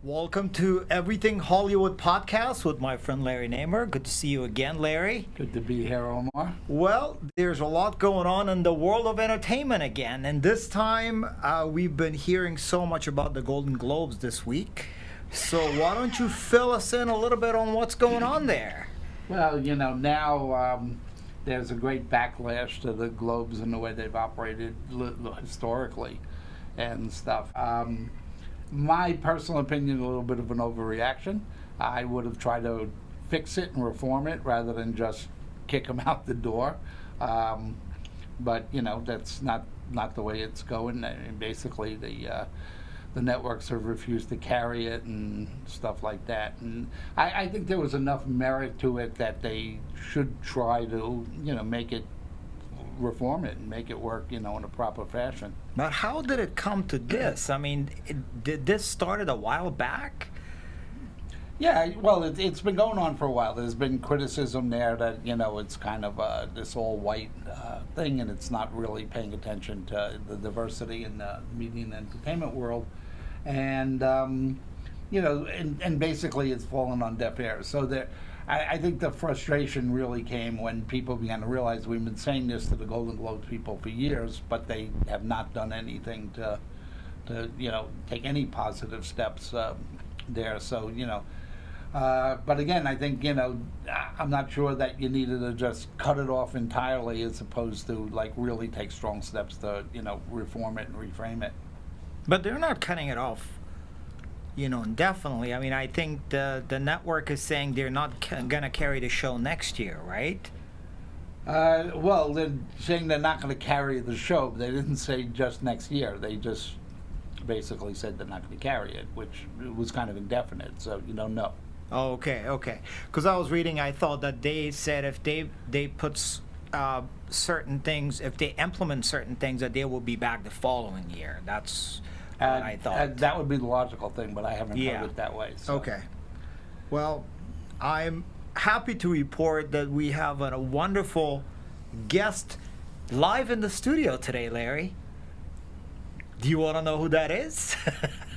Welcome to Everything Hollywood podcast with my friend Larry Namer. Good to see you again, Larry. Good to be here, Omar. Well, there's a lot going on in the world of entertainment again, and this time we've been hearing so much about the Golden Globes this week. So why don't you fill us in a little bit on what's going on there? Well, now there's a great backlash to the Globes and the way they've operated historically and stuff. My personal opinion, a little bit of an overreaction. I would have tried to fix it and reform it rather than just kick them out the door. But that's not the way it's going. I mean, basically, the networks have refused to carry it and stuff like that. And I think there was enough merit to it that they should try to reform it and make it work in a proper fashion. But how did it come to this? I mean, did this started a while back? Yeah, well, it's been going on for a while. There's been criticism there that it's kind of this all white thing, and it's not really paying attention to the diversity in the media and entertainment world, and and basically it's fallen on deaf ears. So I think the frustration really came when people began to realize we've been saying this to the Golden Globes people for years, but they have not done anything to take any positive steps there. So but again, I think I'm not sure that you needed to just cut it off entirely as opposed to really take strong steps to reform it and reframe it. But they're not cutting it off indefinitely. I mean, I think the network is saying they're not going to carry the show next year, right? Well, they're saying they're not going to carry the show. They didn't say just next year. They just basically said they're not going to carry it, which was kind of indefinite, so you don't know. Oh, okay. Because I was reading, I thought that they said if they put certain things, if they implement certain things, that they will be back the following year. That's what I thought. That would be the logical thing, but I haven't heard it that way. So. Okay. Well, I'm happy to report that we have a wonderful guest live in the studio today, Larry. Do you want to know who that is?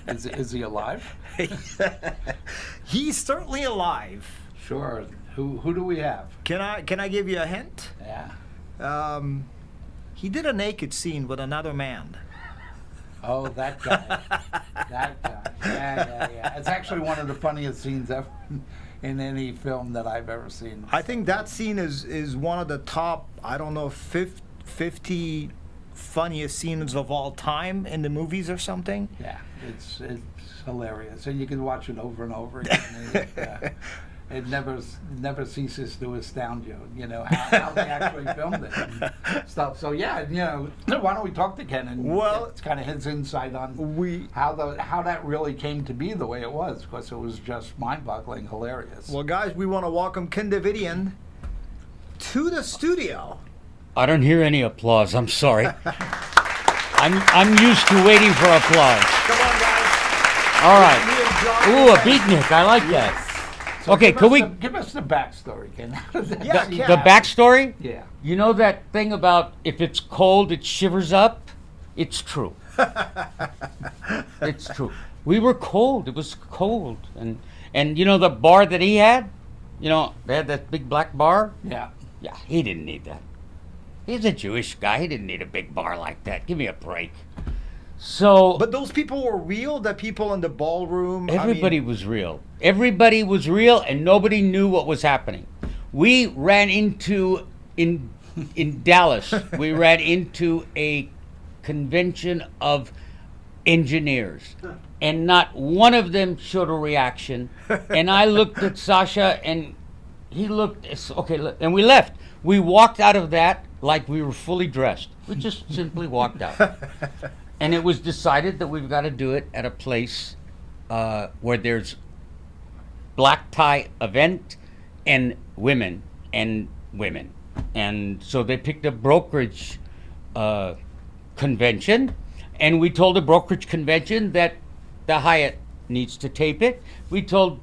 Is he alive? He's certainly alive. Sure. Who do we have? Can I give you a hint? Yeah. He did a naked scene with another man. Oh, that guy. That guy. Yeah. It's actually one of the funniest scenes ever in any film that I've ever seen. I think that scene is one of the top, 50 funniest scenes of all time in the movies or something. Yeah, it's hilarious. And you can watch it over and over again. It never ceases to astound you, how they actually filmed it and stuff. So yeah, why don't we talk to Ken and it's kind of his insight on how that really came to be the way it was, because it was just mind-boggling, hilarious. Well, guys, we want to welcome Ken Davidian to the studio. I don't hear any applause. I'm sorry. I'm used to waiting for applause. Come on, guys. All right. Ooh, a beatnik. I like that. So okay, give us the backstory, Ken? The backstory? Yeah. You know that thing about if it's cold, it shivers up? It's true. It's true. We were cold. It was cold. And the bar that he had, they had that big black bar? Yeah. Yeah, he didn't need that. He's a Jewish guy. He didn't need a big bar like that. Give me a break. So, but those people were real. The people in the ballroom. Everybody was real. Everybody was real, and nobody knew what was happening. We ran into in Dallas. We ran into a convention of engineers, and not one of them showed a reaction. And I looked at Sasha, and he looked. Okay, and we left. We walked out of that like we were fully dressed. We just simply walked out. And it was decided that we've got to do it at a place where there's black tie event and women. And so they picked a brokerage convention, and we told the brokerage convention that the Hyatt needs to tape it. We told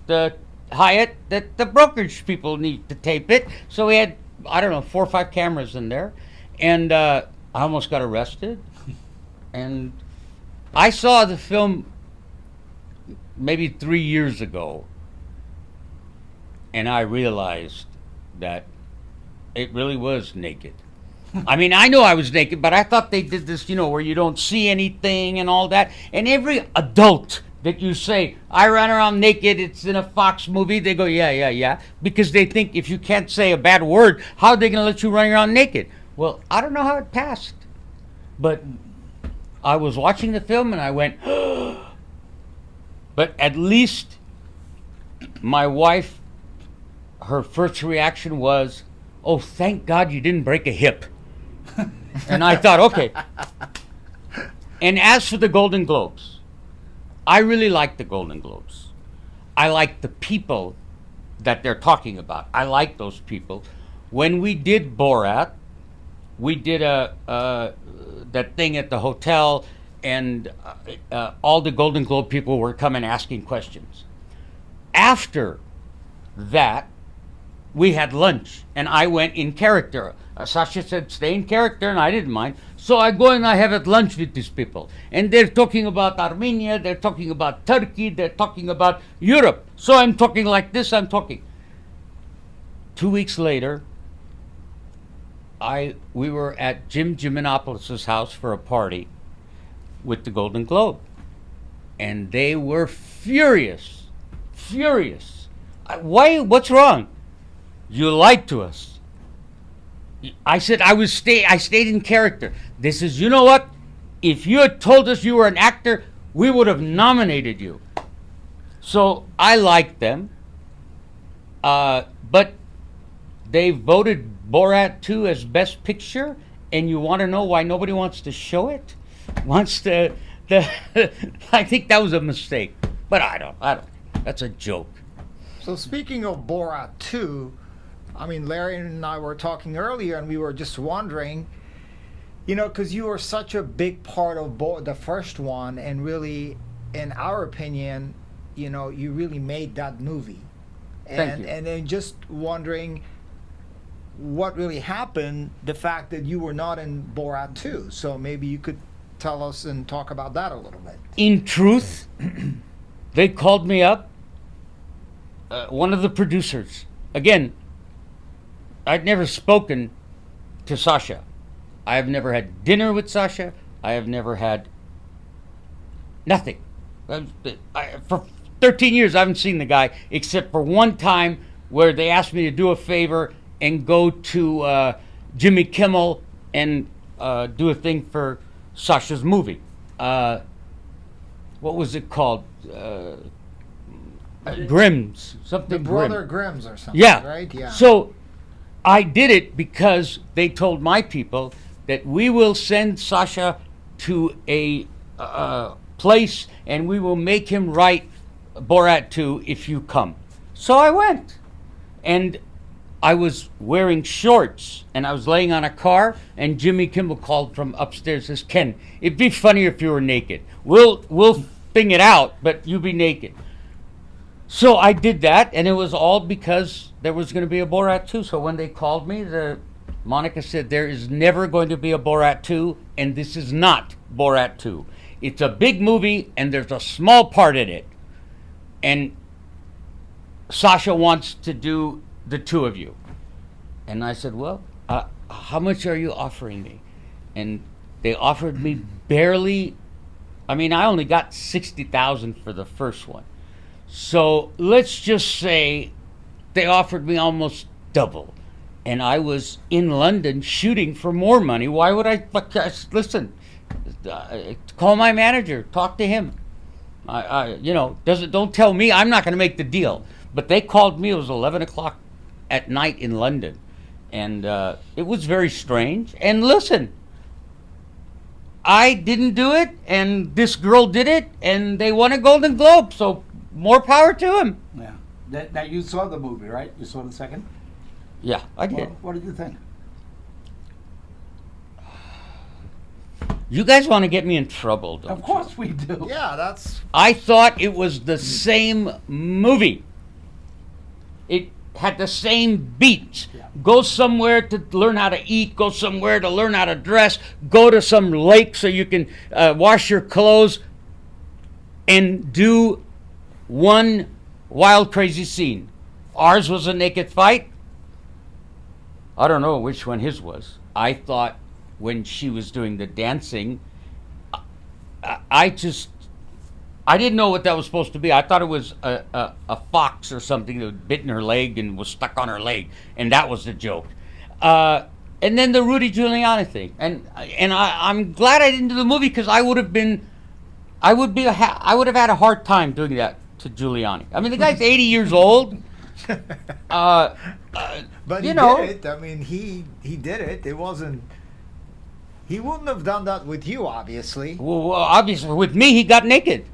the Hyatt that the brokerage people need to tape it. So we had, 4 or 5 cameras in there. And I almost got arrested. And I saw the film maybe 3 years ago, and I realized that it really was naked. I mean, I know I was naked, but I thought they did this, where you don't see anything and all that. And every adult that you say, I ran around naked, it's in a Fox movie, they go, yeah. Because they think if you can't say a bad word, how are they going to let you run around naked? Well, I don't know how it passed. But I was watching the film and I went, but at least my wife, her first reaction was, oh, thank God you didn't break a hip. And I thought, okay. And as for the Golden Globes, I really like the Golden Globes. I like the people that they're talking about. I like those people. When we did Borat, we did that thing at the hotel, and all the Golden Globe people were coming asking questions. After that, we had lunch, and I went in character. Sasha said, stay in character, and I didn't mind. So I go and I have at lunch with these people. And they're talking about Armenia, they're talking about Turkey, they're talking about Europe. So I'm talking like this, I'm talking. 2 weeks later, we were at Jim Jimenopoulos' house for a party with the Golden Globe. And they were furious. Why? What's wrong? You lied to us. I said I stayed in character. They says, you know what? If you had told us you were an actor, we would have nominated you. So I liked them. But they voted Borat 2 as Best Picture, and you want to know why nobody wants to show it? I think that was a mistake. But I don't. That's a joke. So speaking of Borat 2, I mean, Larry and I were talking earlier, and we were just wondering, because you were such a big part of the first one, and really, in our opinion, you really made that movie. Thank you. And then just wondering what really happened, the fact that you were not in Borat 2. So maybe you could tell us and talk about that a little bit. In truth, they called me up, one of the producers. Again, I'd never spoken to Sasha. I have never had dinner with Sasha. I have never had nothing. For 13 years, I haven't seen the guy, except for one time where they asked me to do a favor and go to Jimmy Kimmel and do a thing for Sasha's movie. What was it called? Grimm's. Something The Brother Grimm. Grimm's or something, Yeah. right? Yeah. So I did it because they told my people that we will send Sasha to a place and we will make him write Borat 2 if you come. So I went. And I was wearing shorts and I was laying on a car, and Jimmy Kimmel called from upstairs and says, Ken, it'd be funnier if you were naked. We'll thing it out, but you be naked. So I did that, and it was all because there was going to be a Borat 2. So when they called me, Monica said, there is never going to be a Borat 2, and this is not Borat 2. It's a big movie, and there's a small part in it. And Sasha wants to do the two of you. And I said, well, how much are you offering me? And they offered me barely, I only got $60,000 for the first one. So let's just say they offered me almost double. And I was in London shooting for more money. Why would I? Listen, call my manager, talk to him. Don't tell me I'm not going to make the deal. But they called me. It was 11 o'clock at night in London. And it was very strange. And listen, I didn't do it, and this girl did it, and they won a Golden Globe. So more power to him. Yeah. Now you saw the movie, right? You saw the second? Yeah, I did. Well, what did you think? You guys want to get me in trouble, don't you? Of course we do. Yeah, that's... I thought it was the same movie. It had the same beats. Yeah. Go somewhere to learn how to eat, go somewhere to learn how to dress, go to some lake so you can wash your clothes, and do one wild, crazy scene. Ours was a naked fight. I don't know which one his was. I thought when she was doing the dancing, I didn't know what that was supposed to be. I thought it was a fox or something that had bitten her leg and was stuck on her leg, and that was the joke. And then the Rudy Giuliani thing, and I'm glad I didn't do the movie because I would have had a hard time doing that to Giuliani. I mean, the guy's 80 years old. But he did it. I mean, he did it. It wasn't. He wouldn't have done that with you, obviously. Well, obviously, with me, he got naked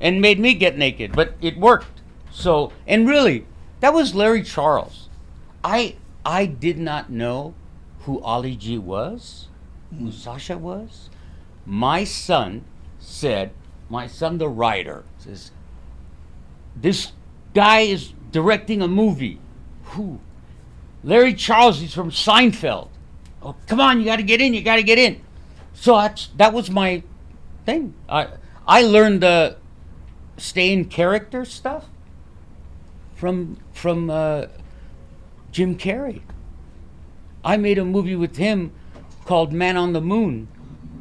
and made me get naked, but it worked. So, and really, that was Larry Charles. I did not know who Ali G was, who Sasha was. My son the writer, says, this guy is directing a movie. Who? Larry Charles, he's from Seinfeld. Oh, come on, you got to get in. So that was my thing. I learned the stay in character stuff from Jim Carrey. I made a movie with him called Man on the Moon.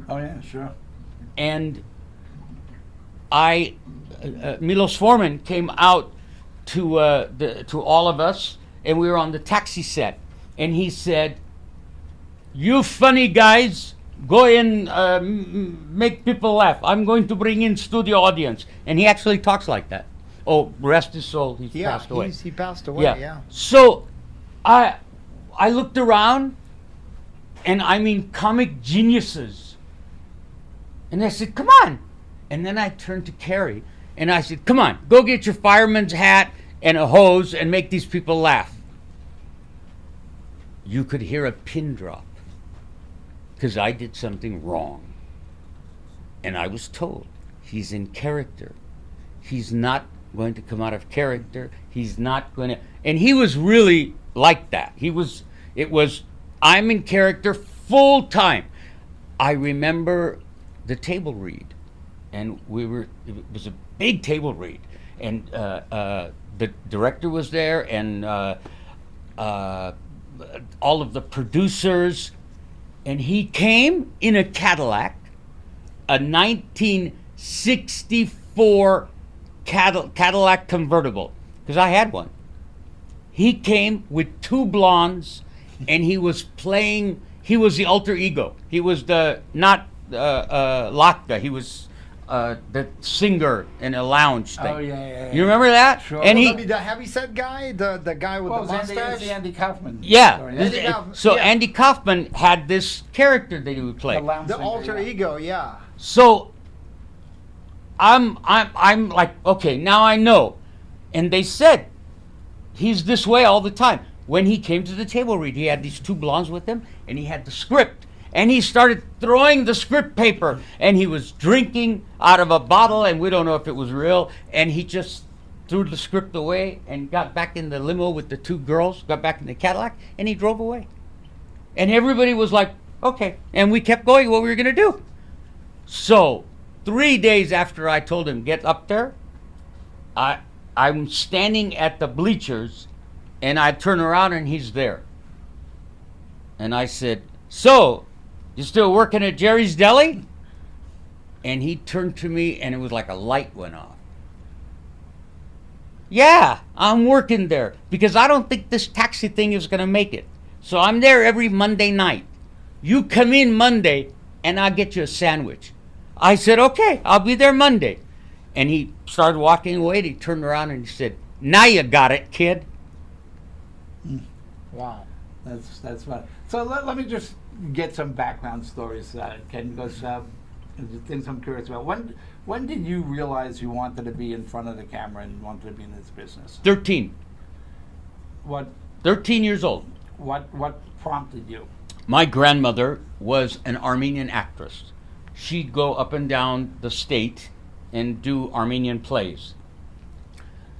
Oh yeah, sure. And Milos Forman came out to all of us, and we were on the taxi set, and he said, "You funny guys, go in, make people laugh. I'm going to bring in studio audience." And he actually talks like that. Oh, rest his soul, he's passed away. He passed away. Yeah. So, I looked around, and I mean comic geniuses, and I said, "Come on!" And then I turned to Carrie, and I said, "Come on, go get your fireman's hat and a hose and make these people laugh." You could hear a pin drop because I did something wrong. And I was told, he's in character. He's not going to come out of character. He's not going to... And he was really like that. It was, I'm in character full time. I remember the table read. And it was a big table read. And the director was there, and all of the producers, and he came in a Cadillac, a 1964 Cadillac convertible, because I had one. He came with two blondes, and he was the alter ego. He was not Lakta, he was the singer in a lounge thing. Oh yeah. You remember that? Sure. And The heavyset guy, the guy with the mustache. Andy Kaufman. Yeah. Sorry, Andy Kaufman, So yeah. Andy Kaufman had this character that he would play. The alter ego, yeah. So I'm like, okay, now I know. And they said he's this way all the time. When he came to the table read, he had these two blondes with him, and he had the script. And he started throwing the script paper, and he was drinking out of a bottle, and we don't know if it was real. And he just threw the script away and got back in the limo with the two girls, got back in the Cadillac, and he drove away. And everybody was like, okay. And we kept going what we were going to do. So 3 days after I told him, get up there, I'm standing at the bleachers, and I turn around, and he's there. And I said, "So, you still working at Jerry's Deli?" And he turned to me, and it was like a light went off. "Yeah, I'm working there because I don't think this taxi thing is going to make it. So I'm there every Monday night. You come in Monday, and I'll get you a sandwich." I said, "Okay, I'll be there Monday." And he started walking away, and he turned around, and he said, "Now you got it, kid." Wow. That's fun. So let me just get some background stories, Ken, because things I'm curious about. When did you realize you wanted to be in front of the camera and wanted to be in this business? 13. What 13 years old. what prompted you? My grandmother was an Armenian actress. She'd go up and down the state and do Armenian plays.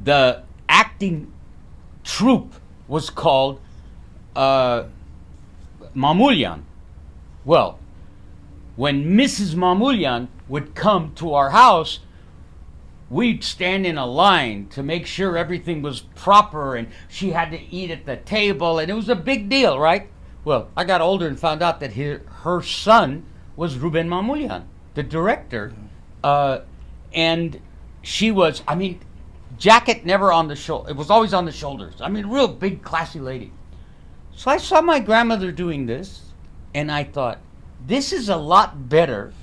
The acting troupe was called Mamulyan. Well, when Mrs. Mamulyan would come to our house, we'd stand in a line to make sure everything was proper, and she had to eat at the table, and it was a big deal, right? Well, I got older and found out that her son was Ruben Mamoulian, the director, and she was, I mean, jacket never on the shoulder. It was always on the shoulders. I mean, real big, classy lady. So I saw my grandmother doing this, and I thought, this is a lot better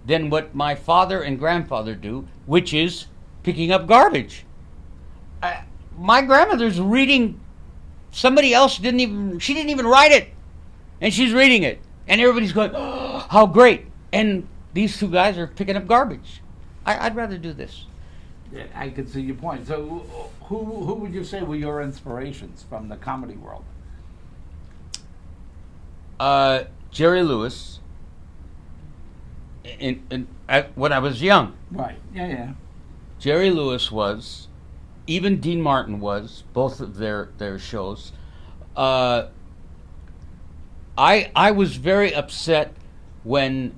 than what my father and grandfather do, which is picking up garbage. My grandmother's reading, somebody else she didn't even write it, and she's reading it. And everybody's going, oh, how great. And these two guys are picking up garbage. I'd rather do this. Yeah, I could see your point. So who would you say were your inspirations from the comedy world? Jerry Lewis, when I was young. Right, yeah. Jerry Lewis was, even Dean Martin was, both of their shows. I was very upset when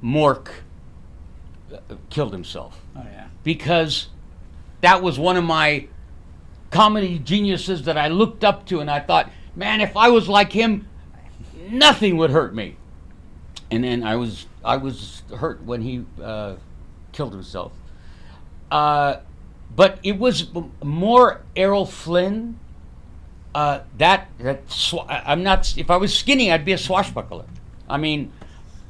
Mork killed himself. Oh, yeah. Because that was one of my comedy geniuses that I looked up to, and I thought, man, if I was like him, nothing would hurt me. And then I was hurt when he killed himself. But it was more Errol Flynn. I'm not. If I was skinny, I'd be a swashbuckler. I mean,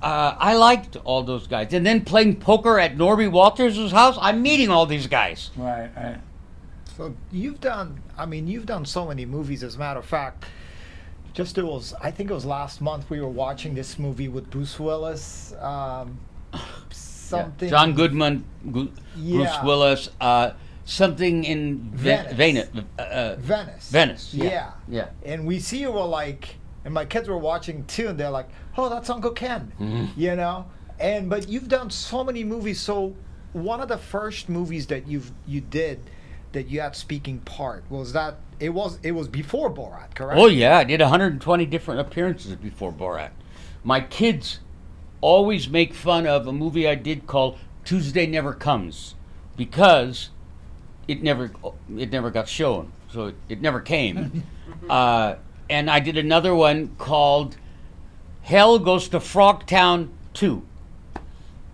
I liked all those guys. And then playing poker at Norby Walters' house, I'm meeting all these guys. Right. So you've done so many movies. As a matter of fact, I think it was last month we were watching this movie with Bruce Willis. Something. Yeah. John Goodman, Bruce Willis. Something in Venice. Venice. Yeah. Yeah. And we see you were like, and my kids were watching too, and they're like, "Oh, that's Uncle Ken," you know. But you've done so many movies. So one of the first movies that you did that you had speaking part was that it was before Borat, correct? Oh yeah, I did 120 different appearances before Borat. My kids always make fun of a movie I did called Tuesday Never Comes, because it never got shown, so it never came. And I did another one called Hell Goes to Frogtown 2,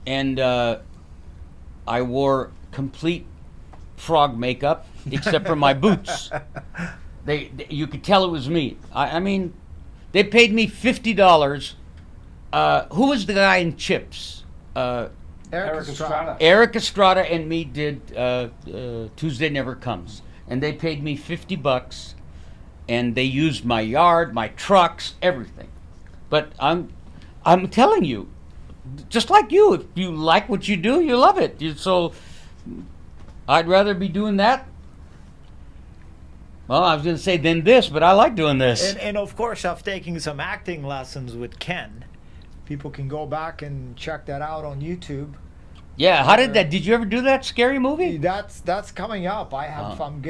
and I wore complete frog makeup except for my boots. You could tell it was me. I mean, they paid me $50. Who was the guy in Chips? Eric Estrada. Eric Estrada and me did Tuesday Never Comes, and they paid me $50, and they used my yard, my trucks, everything. But I'm telling you, just like you, if you like what you do, you love it. So I'd rather be doing that. Well, I was going to say than this, but I like doing this. And of course, I've taken some acting lessons with Ken. People can go back and check that out on YouTube. Yeah, how did that? Did you ever do that scary movie? That's coming up. I'm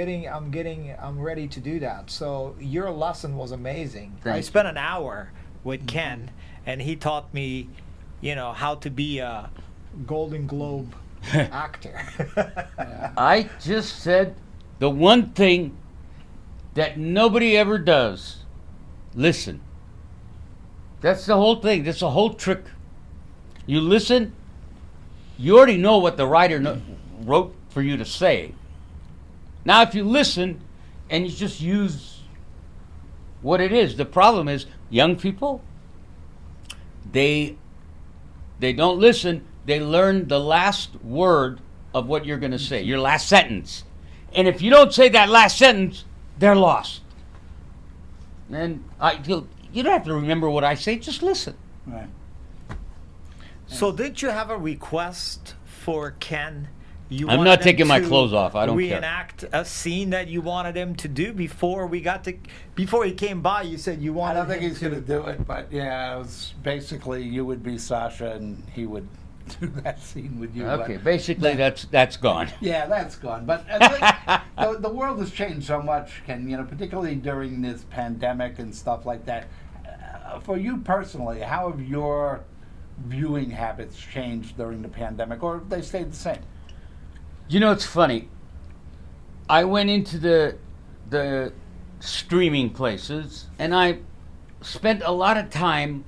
ready to do that. So your lesson was amazing. I spent an hour with Ken, and he taught me, how to be a Golden Globe actor. I just said the one thing that nobody ever does. Listen. That's the whole thing. That's the whole trick. You listen. You already know what the writer wrote for you to say. Now, if you listen and you just use what it is, the problem is young people, they don't listen. They learn the last word of what you're going to say, your last sentence. And if you don't say that last sentence, they're lost. And you don't have to remember what I say, just listen. Right. So did you have a request for Ken? I'm not taking my clothes off. I don't care. Reenact a scene that you wanted him to do before he came by. You said you wanted. I don't think he's going to do it, but yeah, it was basically you would be Sasha and he would do that scene with you. Okay, basically that's gone. Yeah, that's gone. But the world has changed so much, Ken. Particularly during this pandemic and stuff like that. For you personally, how have your viewing habits changed during the pandemic, or have they stayed the same? You know, it's funny. I went into the streaming places, and I spent a lot of time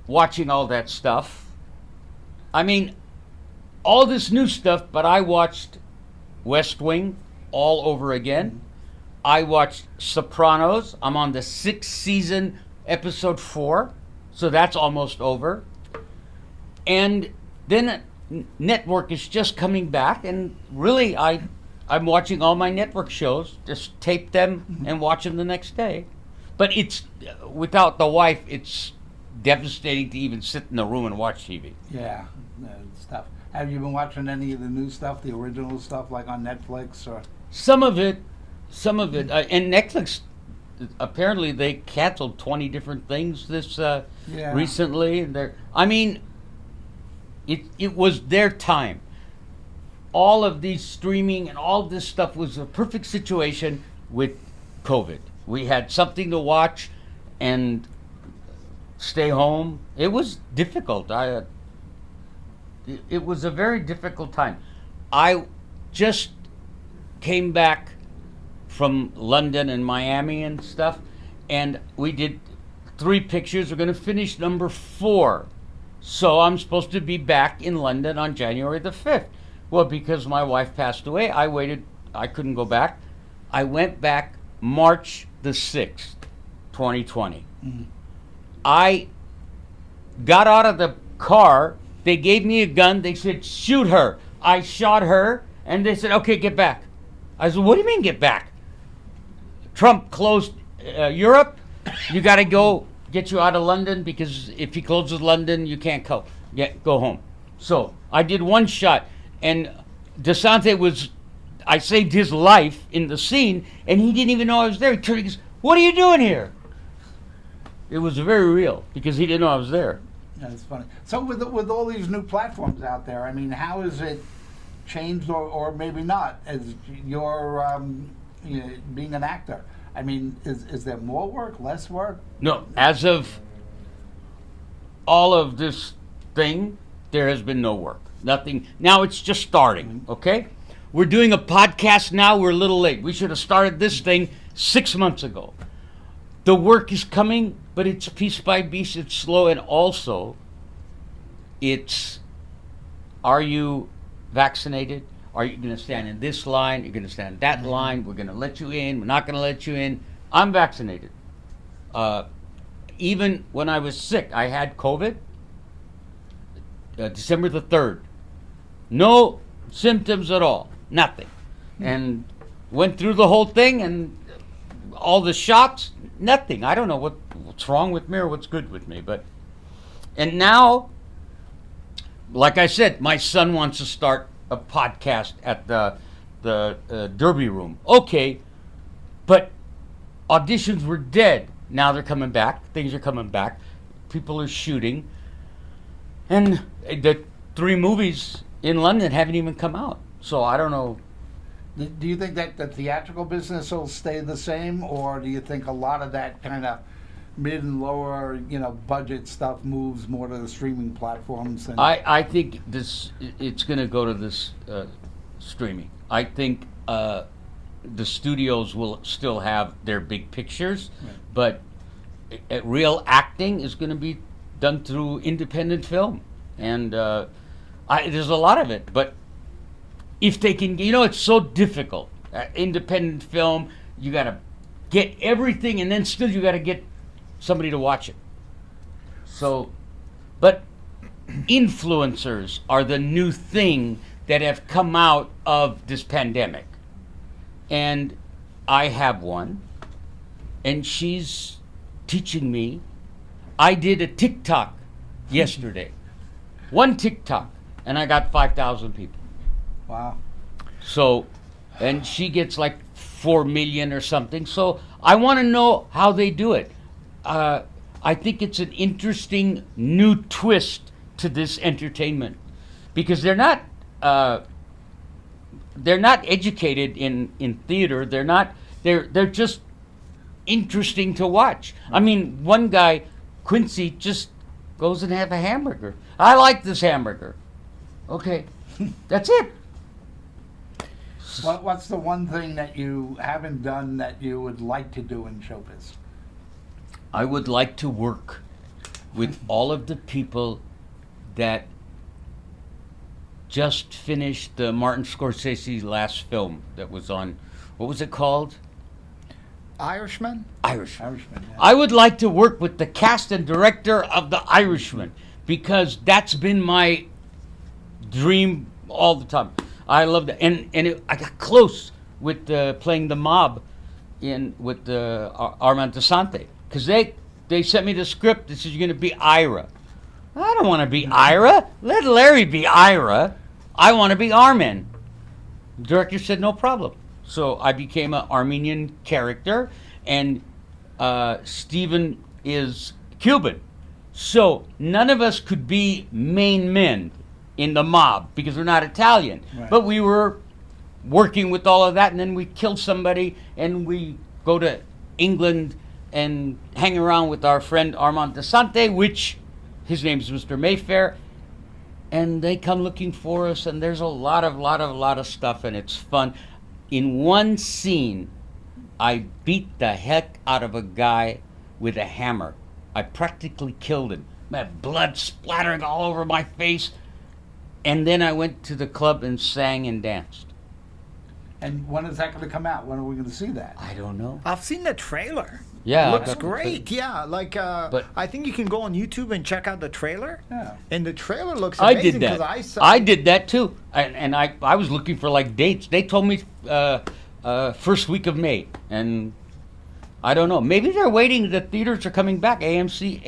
watching all that stuff. I mean, all this new stuff, but I watched West Wing all over again. I watched Sopranos. I'm on the 6th season, episode 4, so that's almost over. And then network is just coming back, and really I'm watching all my network shows, just tape them and watch them the next day. But it's, without the wife, it's devastating to even sit in the room and watch TV. Yeah, stuff. Have you been watching any of the new stuff, the original stuff, like on Netflix or? Some of it, and Netflix, apparently they canceled 20 different things this recently. And I mean, it was their time. All of these streaming and all this stuff was a perfect situation with COVID. We had something to watch and stay home. It was difficult. It was a very difficult time. I just came back from London and Miami and stuff, and we did 3 pictures. We're going to finish number 4. So I'm supposed to be back in London on January the 5th. Well, because my wife passed away, I waited. I couldn't go back. I went back March the 6th, 2020. Mm-hmm. I got out of the car. They gave me a gun. They said, shoot her. I shot her, and they said, okay, get back. I said, what do you mean get back? Trump closed Europe. You got to go get you out of London, because if he closes London, you can't go home. So I did 1 shot, and DeSante I saved his life in the scene, and he didn't even know I was there. He turned and goes, what are you doing here? It was very real, because he didn't know I was there. That's funny. So with all these new platforms out there, I mean, how has it changed, or maybe not, as you're being an actor? I mean, is there more work, less work? No, as of all of this thing, there has been no work. Nothing. Now it's just starting, okay? We're doing a podcast now. We're a little late. We should have started this thing 6 months ago. The work is coming, but it's piece by piece. It's slow, and also, are you vaccinated? Are you going to stand in this line? You're going to stand in that line? We're going to let you in. We're not going to let you in. I'm vaccinated. Even when I was sick, I had COVID, December the 3rd. No symptoms at all. Nothing. And went through the whole thing, and all the shots, nothing. I don't know what's wrong with me or what's good with me. And now, like I said, my son wants to start a podcast at the Derby Room. Okay, but auditions were dead. Now they're coming back. Things are coming back. People are shooting. And the 3 movies in London haven't even come out. So I don't know. Do you think that the theatrical business will stay the same, or do you think a lot of that kind of mid and lower, budget stuff moves more to the streaming platforms? I think it's going to go to this streaming. I think the studios will still have their big pictures, right, but real acting is going to be done through independent film, and there's a lot of it. But if they can, it's so difficult. Independent film, you got to get everything, and then still you got to get somebody to watch it. So, but influencers are the new thing that have come out of this pandemic. And I have one, and she's teaching me. I did a TikTok yesterday. 1 TikTok, and I got 5,000 people. Wow. So, and she gets like 4 million or something. So I want to know how they do it. I think it's an interesting new twist to this entertainment, because they're not educated in theater. They're just interesting to watch. I mean, one guy, Quincy, just goes and have a hamburger. I like this hamburger. Okay, that's it. What's the one thing that you haven't done that you would like to do in showbiz? I would like to work with all of the people that just finished the Martin Scorsese's last film that was on, what was it called? Irishman? Irishman. Irishman, yeah. I would like to work with the cast and director of The Irishman because that's been my dream all the time. I love that, I got close with playing the mob with Armand Desante because they sent me the script. This is going to be Ira. I don't want to be Ira. Let Larry be Ira. I want to be Armin. The director said no problem. So I became an Armenian character, and Stephen is Cuban. So none of us could be main men in the mob because we're not Italian. Right. But we were working with all of that, and then we kill somebody, and we go to England and hang around with our friend Armand Desante, which his name is Mr. Mayfair, and they come looking for us, and there's a lot of stuff, and it's fun. In one scene, I beat the heck out of a guy with a hammer. I practically killed him. I had blood splattering all over my face. And then I went to the club and sang and danced. And when is that going to come out? When are we going to see that? I don't know. I've seen the trailer. Yeah. Looks I got the great. trailer. Yeah, like But- I think you can go on YouTube and check out the trailer. Yeah. And the trailer looks I amazing. did that. 'Cause I did that too. And I was looking for like dates. They told me first week of May. And I don't know. Maybe they're waiting. The theaters are coming back. AMC,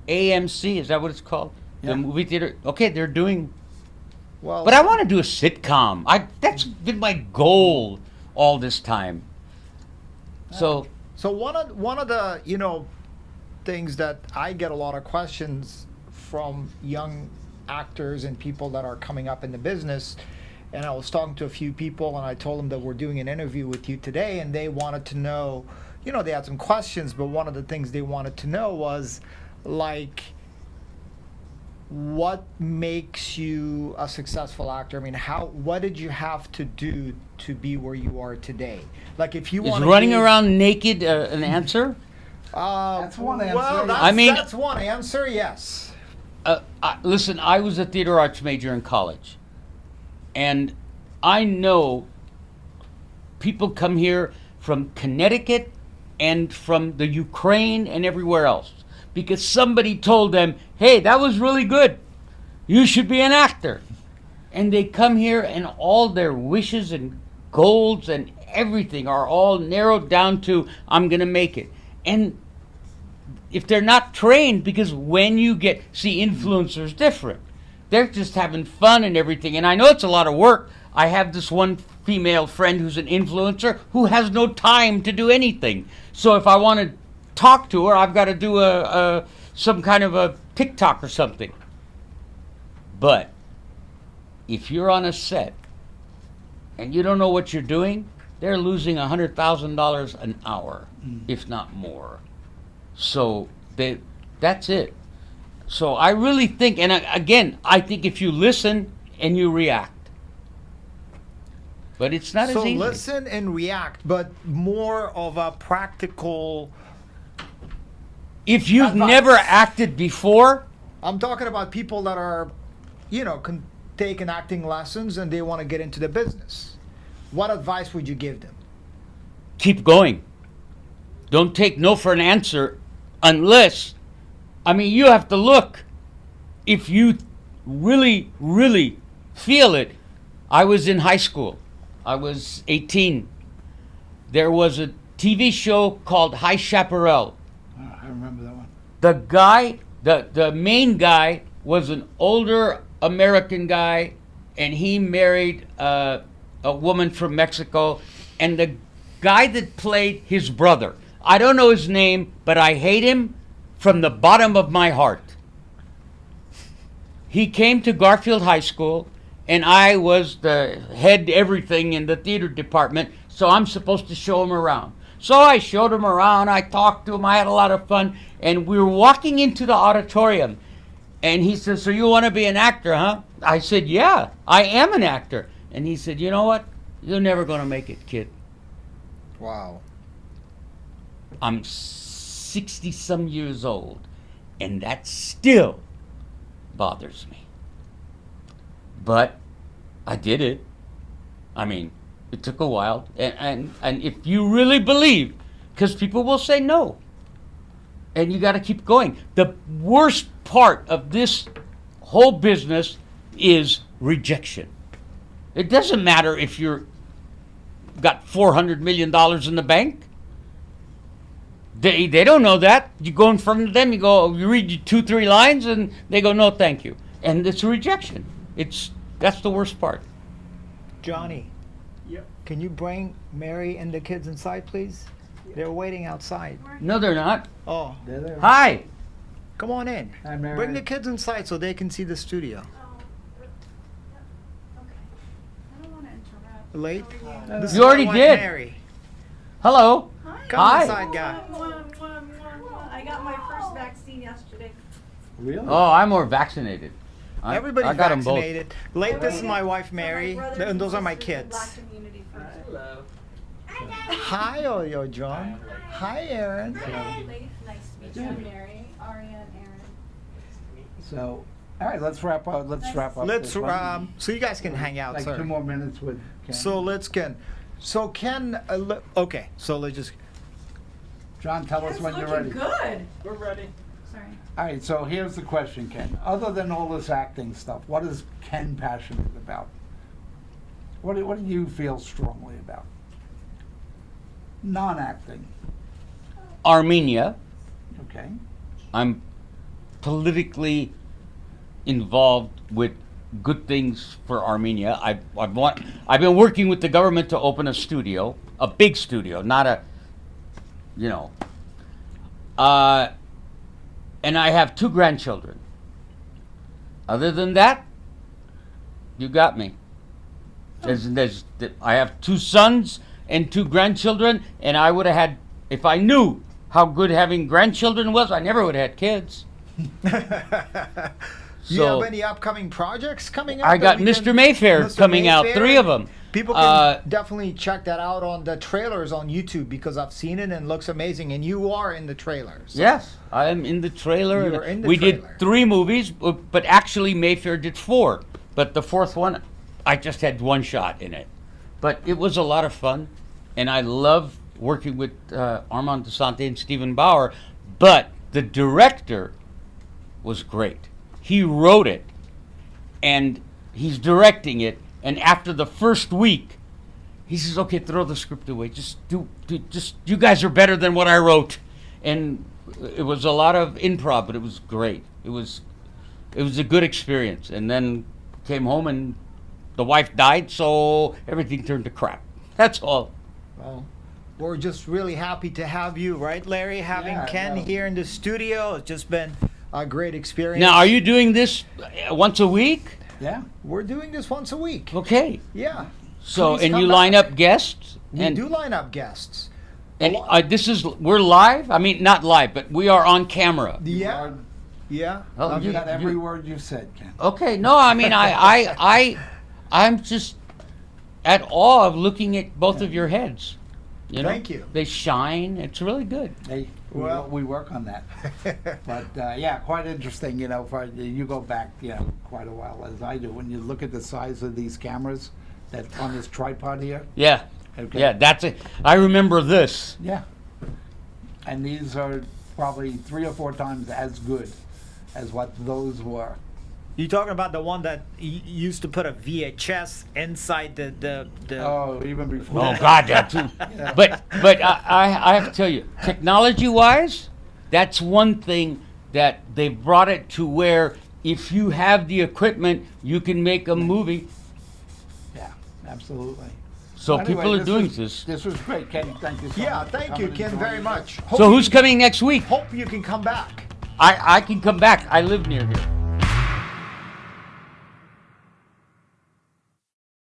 is that what it's called? Yeah. The movie theater. Okay, they're doing. Well, But I want to do a sitcom. That's been my goal all this time. So So one of the things that I get a lot of questions from young actors and people that are coming up in the business, and I was talking to a few people and I told them that we're doing an interview with you today, and they wanted to know, they had some questions, but one of the things they wanted to know was like, what makes you a successful actor? I mean, what did you have to do to be where you are today? Like, if you is want running around naked an answer? That's one answer. Well, that's one answer. Yes. Listen, I was a theater arts major in college, and I know people come here from Connecticut and from the Ukraine and everywhere else because somebody told them, hey, that was really good. You should be an actor. And they come here and all their wishes and goals and everything are all narrowed down to, I'm going to make it. And if they're not trained, because when you see, influencers different. They're just having fun and everything. And I know it's a lot of work. I have this one female friend who's an influencer who has no time to do anything. So if I want to talk to her, I've got to do some kind of a TikTok or something. But if you're on a set and you don't know what you're doing, they're losing $100,000 an hour, if not more. So that's it. So I really think, and again, I think if you listen and you react, but it's not as easy. So listen and react, but more of a practical. If you've advice. never acted before, I'm talking about people that are, taking acting lessons and they want to get into the business. What advice would you give them? keep going. Don't take no for an answer unless, you have to look. If you really, really feel it. I was in high school. I was 18. There was a TV show called High Chaparral. Oh, I remember that one. The guy, the main guy was an older American guy, and he married a woman from Mexico. And the guy that played his brother, I don't know his name, but I hate him from the bottom of my heart. He came to Garfield High School, and I was the head everything in the theater department, so I'm supposed to show him around. So I showed him around, I talked to him, I had a lot of fun, and we were walking into the auditorium, and he said, "So you want to be an actor, huh?" I said, "Yeah, I am an actor." And he said, "You know what? You're never going to make it, kid. Wow. I'm 60-some years old, and that still bothers me. But I did it. I mean, it took a while. And if you really believe, because people will say no, and you got to keep going. The worst part of this whole business is rejection. It doesn't matter if you're got $400 million in the bank. They don't know that. You go in front of them, you read 2-3 lines, and they go, no, thank you. And it's a rejection. That's the worst part. Johnny. Yep. Can you bring Mary and the kids inside, please? They're waiting outside. No, they're not. Oh, There they are. Hi. come on in. Hi, Mary. Bring the kids inside so they can see the studio. Okay. I don't want to interrupt. Late? How are you? This You is my already wife, did. Mary. Hello. Hi. Come Hi. inside, guy. I got my first vaccine yesterday. Really? Oh, I'm more vaccinated. Everybody's I got 'em both. vaccinated. Late, this is my wife, Mary. So my brothers And those are my sisters in kids. Black community first. Hello. Hi, Yo John. Hi, Aaron. Hi, ladies. Nice to meet you. I'm Mary, Aria, and Aaron. So, all right, let's wrap up. Let's wrap up. Let's, this one. so you guys can hang out, like sir. 2 more minutes with Ken. So let's Ken. So Ken, okay. So let's just. John, tell us when you're ready. Good. We're ready. Sorry. All right, so here's the question, Ken. Other than all this acting stuff, what is Ken passionate about? What do you feel strongly about? Non-acting, Armenia. okay? I'm politically involved with good things for Armenia. I've been working with the government to open a studio, a big studio, not a, and I have 2 grandchildren. Other than that, you got me. I have 2 sons and 2 grandchildren, and I would have had, if I knew how good having grandchildren was, I never would have had kids. You So- have any upcoming projects coming up? I that got we Mr. can- Mayfair Mr. coming out, Mayfair? 3 of them. People can definitely check that out on the trailers on YouTube because I've seen it and it looks amazing. And you are in the trailers. Yes, I am in the trailer. You were in the we trailer. did 3 movies, but actually Mayfair did 4. But the 4th one, I just had 1 shot in it. But it was a lot of fun, and I love working with Armand DeSante and Stephen Bauer. But the director was great. He wrote it, and he's directing it. And after the first week, he says, "Okay, throw the script away. Just you guys are better than what I wrote." And it was a lot of improv, but it was great. It was a good experience. And then came home and the wife died, so everything turned to crap. That's all. Well, we're just really happy to have you, right, Larry? Having Yeah, Ken no. here in the studio, it's just been a great experience. Now, are you doing this once a week? Yeah? We're doing this once a week. Okay. Yeah. So, Please and come you back. line up guests? We and do line up guests. and we're live? I mean, not live, but we are on camera. Yeah. Yeah. Oh, You you- got every word you said, Ken. Okay, no, I mean, I'm just at awe of looking at both of your heads. You know? Thank you. They shine. It's really good. Hey, Well- we work on that. But yeah, quite interesting, you go back, quite a while as I do. When you look at the size of these cameras that on this tripod here. Yeah. Okay. Yeah, that's it. I remember this. Yeah. And these are probably 3 or 4 times as good as what those were. You talking about the one that used to put a VHS inside the Oh, even before. Oh God, that too. But I have to tell you, technology-wise, that's one thing that they brought it to where if you have the equipment, you can make a movie. Yeah, absolutely. So Anyway, people are doing this. This was great, Ken. Thank you so Yeah, much. for thank you, coming and Ken, very joining much. us. Hope So you- who's coming next week? Hope you can come back. I can come back. I live near here.